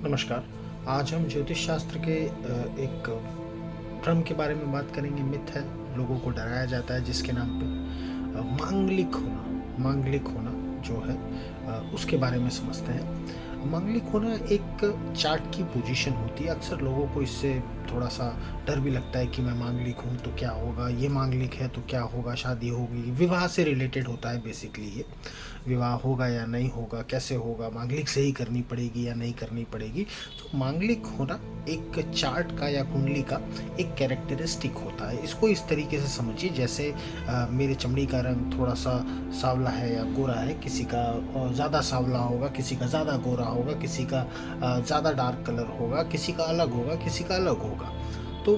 नमस्कार। आज हम ज्योतिष शास्त्र के एक भ्रम के बारे में बात करेंगे। मिथ है, लोगों को डराया जाता है जिसके नाम पे मांगलिक होना जो है उसके बारे में समझते हैं। मांगलिक होना एक चार्ट की पोजीशन होती है। अक्सर लोगों को इससे थोड़ा सा डर भी लगता है कि मैं मांगलिक हूँ तो क्या होगा, ये मांगलिक है तो क्या होगा, शादी होगी, विवाह से रिलेटेड होता है बेसिकली। ये विवाह होगा या नहीं होगा, कैसे होगा, मांगलिक से ही करनी पड़ेगी या नहीं करनी पड़ेगी। तो मांगलिक होना एक चार्ट का या कुंडली का एक कैरेक्टरिस्टिक होता है। इसको इस तरीके से समझिए जैसे मेरे चमड़ी का रंग थोड़ा सा सांवला है या गोरा है, किसी का ज़्यादा सांवला होगा, किसी का ज़्यादा गोरा होगा, किसी का ज़्यादा डार्क कलर होगा, किसी का अलग होगा, किसी का अलग होगा। तो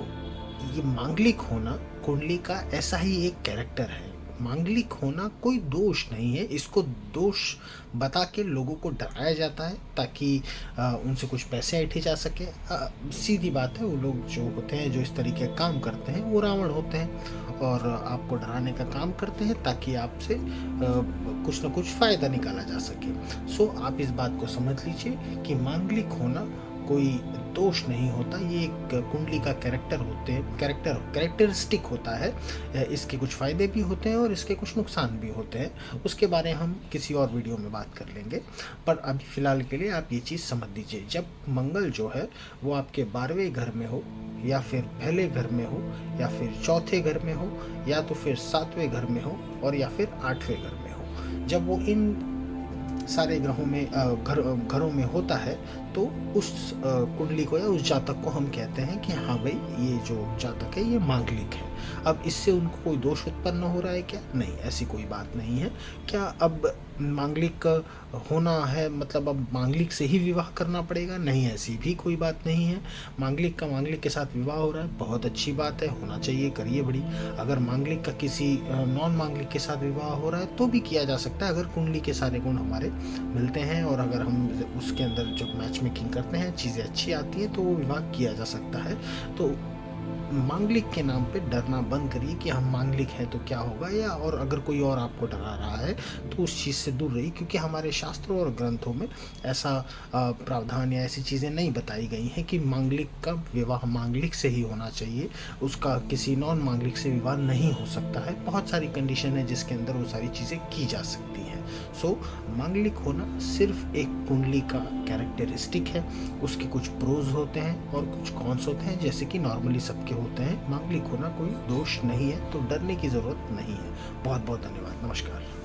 ये मांगलिक होना कुंडली का ऐसा ही एक कैरेक्टर है। मांगलिक होना कोई दोष नहीं है, इसको दोष बता के लोगों को डराया जाता है ताकि उनसे कुछ पैसे ऐंठे जा सके। सीधी बात है, वो लोग जो होते हैं, जो इस तरीके का काम करते हैं, वो रावण होते हैं और आपको डराने का काम करते हैं ताकि आपसे कुछ ना कुछ फ़ायदा निकाला जा सके। सो आप इस बात को समझ लीजिए कि मांगलिक होना कोई दोष नहीं होता। ये एक कुंडली का कैरेक्टर होते हैं, कैरेक्टरिस्टिक होता है। इसके कुछ फ़ायदे भी होते हैं और इसके कुछ नुकसान भी होते हैं। उसके बारे में हम किसी और वीडियो में बात कर लेंगे, पर अभी फ़िलहाल के लिए आप ये चीज़ समझ लीजिए। जब मंगल जो है वो आपके 12वें घर में हो या फिर पहले घर में हो या फिर चौथे घर में हो या तो फिर 7वें घर में हो और या फिर 8वें घर में हो, जब वो इन सारे ग्रहों में घरों में होता है तो उस कुंडली को या उस जातक को हम कहते हैं कि हाँ भाई, ये जो जातक है ये मांगलिक है। अब इससे उनको कोई दोष उत्पन्न हो रहा है क्या? नहीं, ऐसी कोई बात नहीं है। क्या अब मांगलिक होना है मतलब अब मांगलिक से ही विवाह करना पड़ेगा? नहीं, ऐसी भी कोई बात नहीं है। मांगलिक का मांगलिक के साथ विवाह हो रहा है, बहुत अच्छी बात है, होना चाहिए, करिए बड़ी। अगर मांगलिक का किसी नॉन मांगलिक के साथ विवाह हो रहा है तो भी किया जा सकता है, अगर कुंडली के सारे गुण हमारे मिलते हैं और अगर हम उसके अंदर जब मैच मेकिंग करते हैं, चीज़ें अच्छी आती हैं, तो वो विवाह किया जा सकता है। तो मांगलिक के नाम पे डरना बंद करिए कि हम मांगलिक हैं तो क्या होगा, या और अगर कोई और आपको डरा रहा है तो उस चीज़ से दूर रहिए, क्योंकि हमारे शास्त्रों और ग्रंथों में ऐसा प्रावधान या ऐसी चीज़ें नहीं बताई गई हैं कि मांगलिक का विवाह मांगलिक से ही होना चाहिए, उसका किसी नॉन मांगलिक से विवाह नहीं हो सकता है। बहुत सारी कंडीशन है जिसके अंदर वो सारी चीज़ें की जा सकती हैं। सो मांगलिक होना सिर्फ एक कुंडली का कैरेक्टरिस्टिक है। उसके कुछ प्रोज होते हैं और कुछ कॉन्स होते हैं, जैसे कि नॉर्मली सबके होते हैं। मांगलिक होना कोई दोष नहीं है, तो डरने की ज़रूरत नहीं है। बहुत बहुत धन्यवाद। नमस्कार।